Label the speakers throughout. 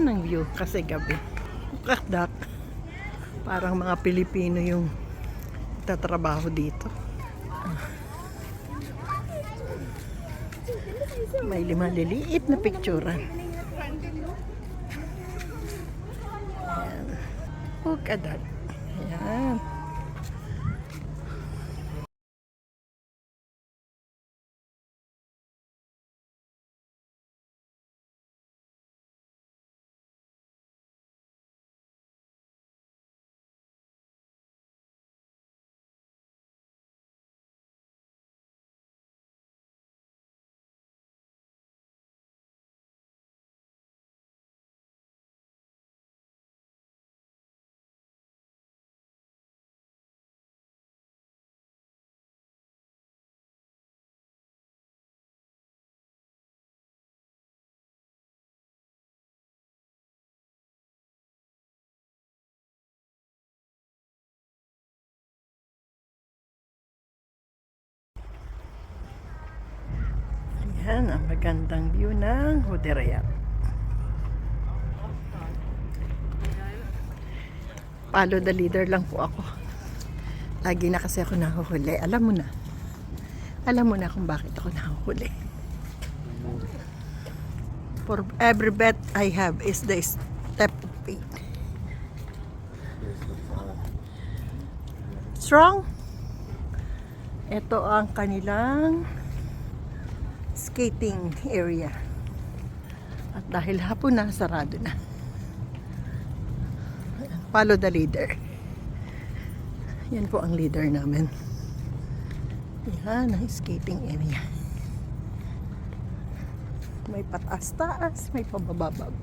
Speaker 1: Ganda ng view kasi gabi. Kadak. Parang mga Pilipino yung tatrabaho dito. May maliliit na picturean. Ayan. Kadak. Ayan. Yan ang magandang view ng Juderia. Follow the leader lang po ako. Lagi na kasi ako nahuhuli. Alam mo na. Alam mo na kung bakit ako nahuhuli. For every bet I have is the step of faith. Strong? Ito ang kanilang skating area. At dahil hapon na, sarado na. Follow the leader. Yan po ang leader namin. Yan ang skating area. May pataas-taas, may pabababab.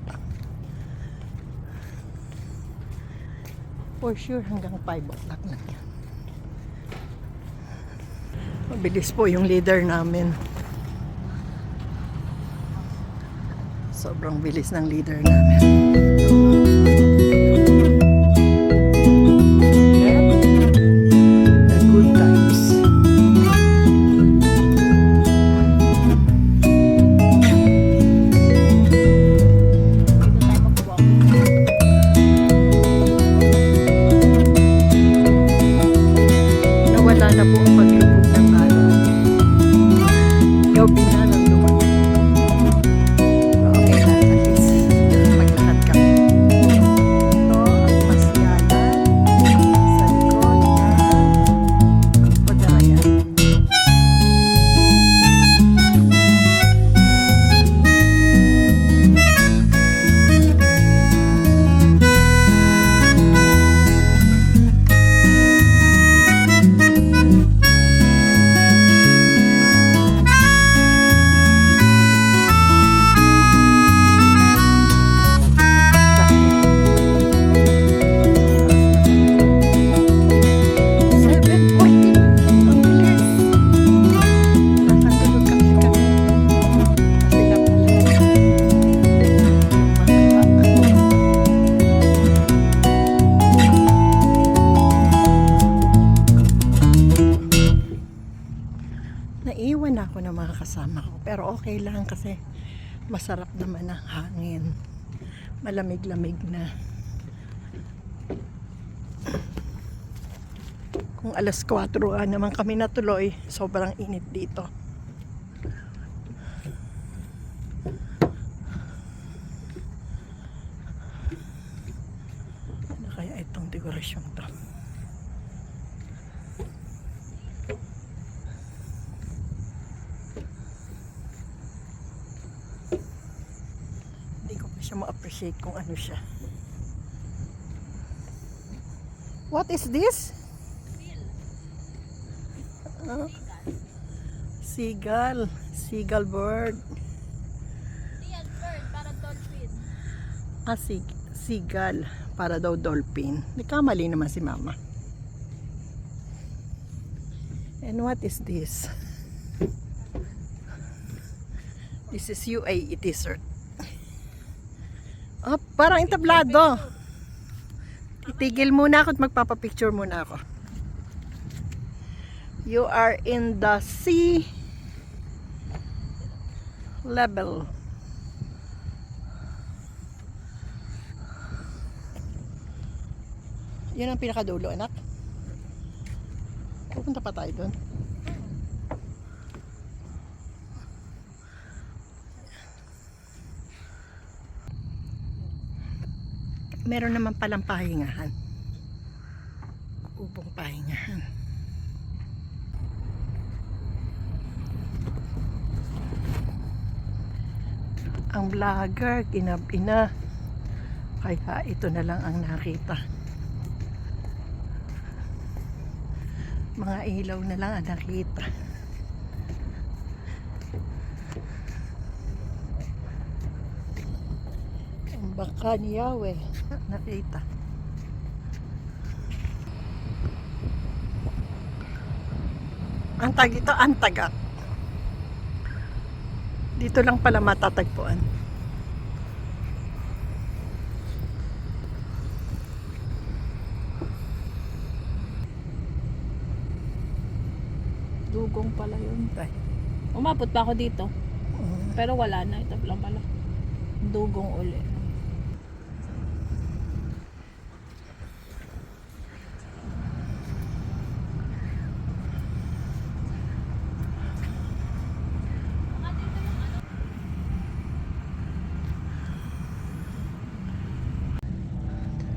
Speaker 1: For sure hanggang 5 o'clock na yan. Mabilis po yung leader namin. Sobrang bilis ng leader namin. The good times. Nawala na po ang paglubog ng araw. Gabi na ng dumating. Naiwan ako ng mga kasama ko, pero okay lang kasi masarap naman ang hangin, malamig-lamig na. Kung alas 4 naman kami natuloy, sobrang init dito. Ano kaya itong dekorasyon to? Siya ma-appreciate kung ano siya. What is this? Seagull. Seagull bird.
Speaker 2: Seagull bird para dolphin.
Speaker 1: Seagull para daw dolphin. Nagkamali naman si mama. And what is this? This is UAE t-shirt. Oh, parang entablado. Itigil muna ako at magpapapicture muna ako. You are in the sea level. Yun ang pinakadulo, anak. Pupunta pa tayo doon. Meron naman palang pahingahan. Ubong pahingahan. Ang vlogger, ginabi na. Kaya ito na lang ang nakita. Mga ilaw na lang ang nakita. Ang baka ni Yahweh nakita. Ang tag ito, ang taga. Dito lang pala matatagpuan.
Speaker 2: Dugong pala yun.
Speaker 1: Ay,
Speaker 2: Umabot pa ako dito. Pero wala na. Ito lang pala. Dugong uli.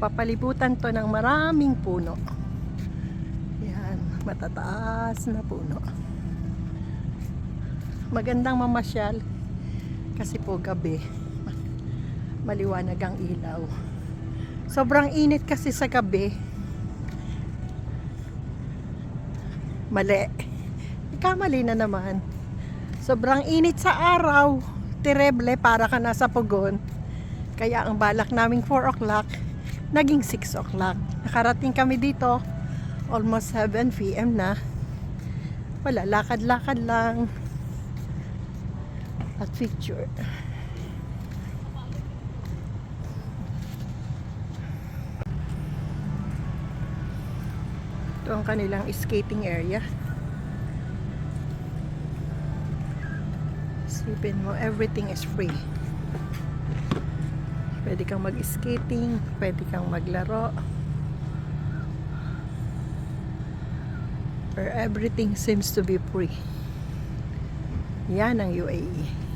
Speaker 1: papalibutan to ng maraming puno. Yan, matataas na puno. Magandang mamasyal kasi po gabi maliwanag ang ilaw. Sobrang init kasi sa gabi. Mali. Ikamali na naman. Sobrang init sa araw. Tereble, para ka nasa pugon. Kaya ang balak naming 4 o'clock naging 6 o'clock. Nakarating kami dito almost 7 PM na. Wala, lakad-lakad lang at picture. Ito ang kanilang skating area. Isipin mo, everything is free. Pwede kang mag-skating, pwede kang maglaro. Or everything seems to be free. Yan ang UAE.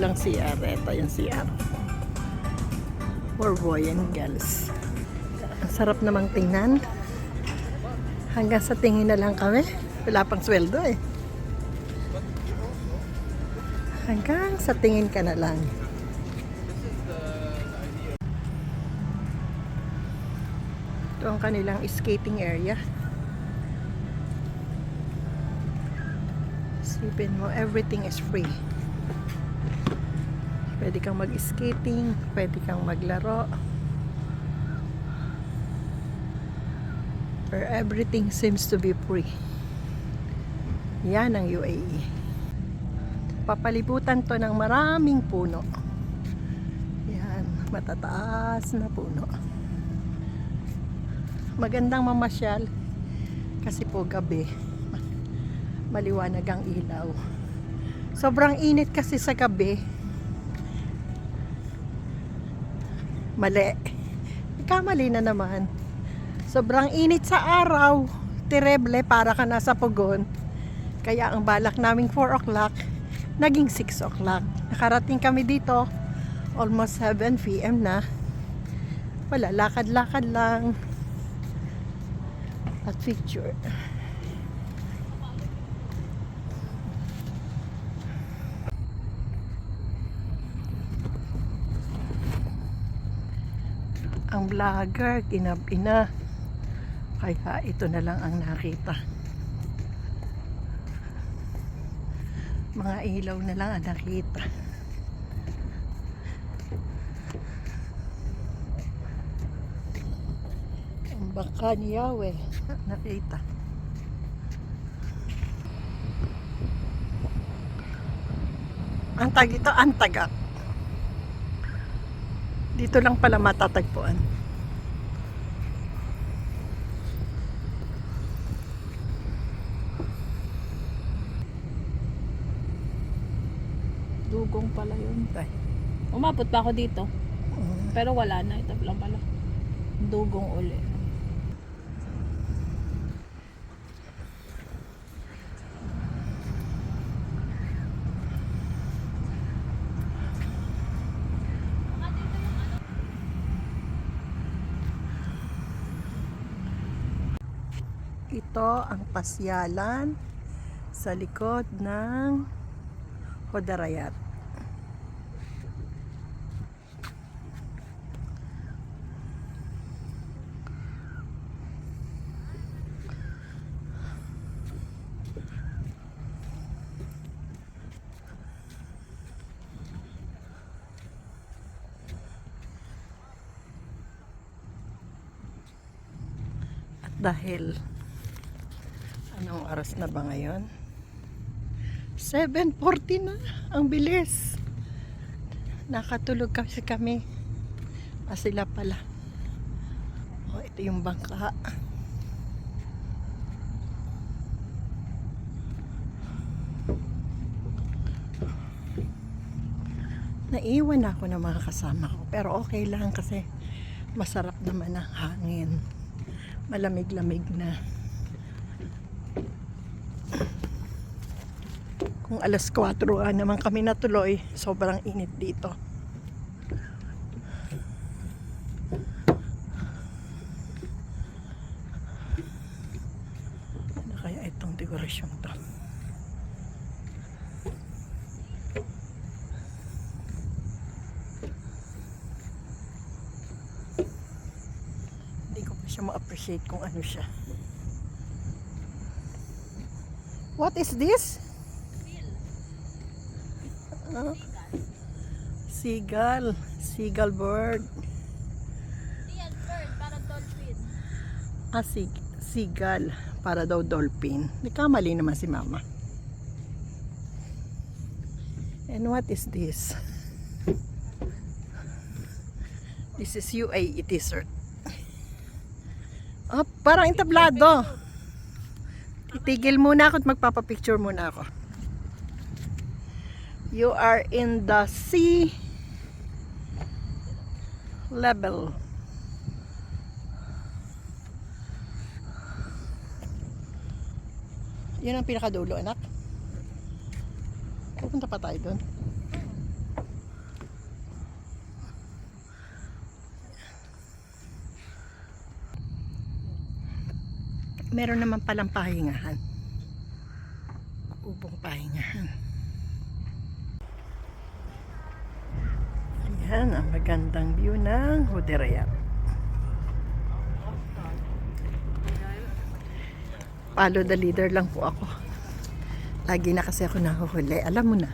Speaker 1: Lang CR, ito yung CR for boy and girls. Ang sarap namang tingnan. Hanggang sa tingin na lang kami. Wala pang sweldo eh. Hanggang sa tingin ka na lang. Ito ang kanilang skating area. Isipin mo, everything is free. Pwede kang mag-skating, pwede kang maglaro. Or everything seems to be free. Yan ang UAE. Papalibutan to ng maraming puno. Yan, matataas na puno. Magandang mamasyal kasi po gabi maliwanag ang ilaw. Sobrang init kasi sa gabi. Mali. Ikamali na naman. Sobrang init sa araw. Tereble, para ka nasa pugon. Kaya ang balak naming 4 o'clock naging 6 o'clock. Nakarating kami dito almost 7 PM na. Wala, lakad-lakad lang at picture. Ang vlogger, ginabi na. Kaya ito na lang ang nakita. Mga ilaw na lang ang nakita. Ang baka ni Yahweh nakita. Ang tag ito, ang taga. Dito lang pala matatagpuan.
Speaker 2: Dugong pala yun.
Speaker 1: Tay.
Speaker 2: Umabot pa ako dito. Pero wala na. Ito lang pala. Dugong uli.
Speaker 1: Ito ang pasyalan sa likod ng Hodarayat. At dahil anong oras na ba ngayon? 7:40 na. Ang bilis. Nakatulog kasi kami. Sila pala. Oh, ito yung bangka. Naiwan ako ng mga kasama ko. Pero okay lang kasi masarap naman ang hangin. Malamig-lamig na. Kung alas 4 naman kami natuloy, sobrang init dito. Ano kaya itong dekorasyon to? Hindi ko pa siya ma-appreciate kung ano siya. What is this? Seagull. Seagull bird.
Speaker 2: Yan, bird. Para dolphin.
Speaker 1: Seagull. Para daw dolphin. Di kamali naman si mama. And what is this? This is UAE t-shirt. Ah, parang entablado. Itigil muna ako at magpapapicture muna ako. You are in the sea level. Yun ang pinakadulo, anak. Pupunta pa tayo doon. Meron naman palang pahingahan. Ubong pahingahan. Ayan ang magandang view ng Hodarayat. Follow the leader lang po ako. Lagi na kasi ako nahuhuli. Alam mo na.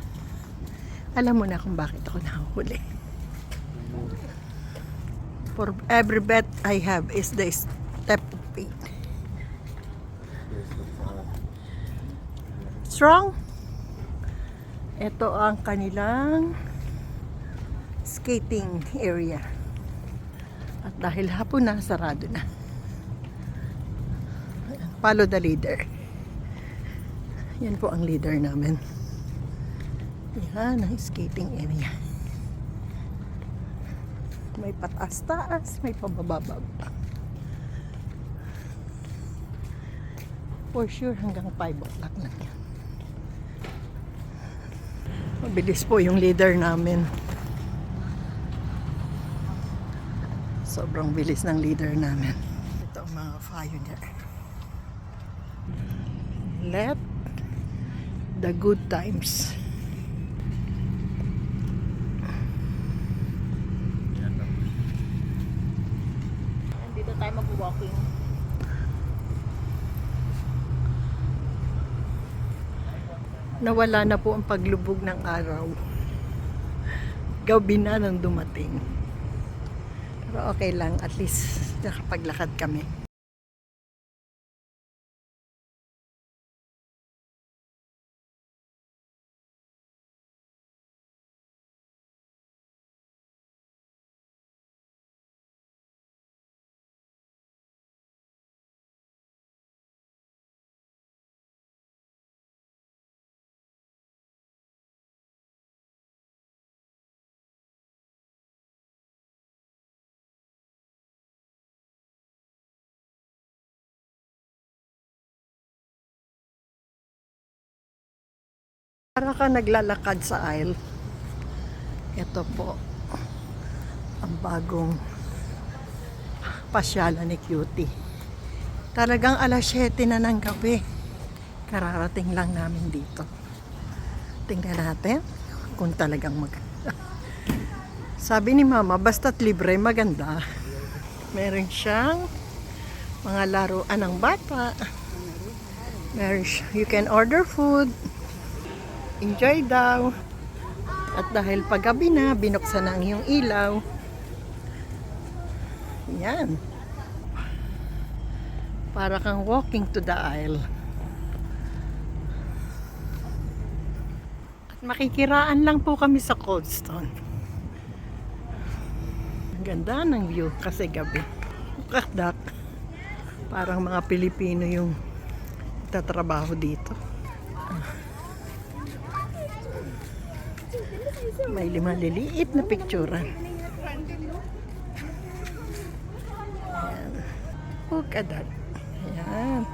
Speaker 1: Alam mo na kung bakit ako nahuhuli. For every bet I have is the step of faith. Strong. Ito ang kanilang skating area. At dahil hapon na, sarado na. Follow the leader. Yan po ang leader namin. Yan ang skating area. May pataas-taas, may pabababa. For sure hanggang 5 o'clock na yan. Mabilis po yung leader namin. Sobrang bilis ng leader namin. Ito ang mga pioneer. Let the good times.
Speaker 2: Dito tayo mag-walking.
Speaker 1: Nawala na po ang paglubog ng araw. Gabi na nang dumating. Pero okay lang, at least nakapaglakad kami. Para ka naglalakad sa aisle. Ito po ang bagong pasyalan ni Cutie. Talagang alas 7 na ng gabi. Kararating lang namin dito. Tingnan natin kung talagang maganda. Sabi ni Mama, basta't libre, maganda. Meron siyang mga laruan ng bata. You can order food. Enjoy daw. At dahil paggabi na, binuksan na ang iyong ilaw. Yan. Para kang walking to the aisle. At makikiraan lang po kami sa Cold Stone. Ang ganda ng view kasi gabi. Kakdak. Parang mga Pilipino yung tatrabaho dito. May maliliit na picturean. Ayan. Look at that. Ayan.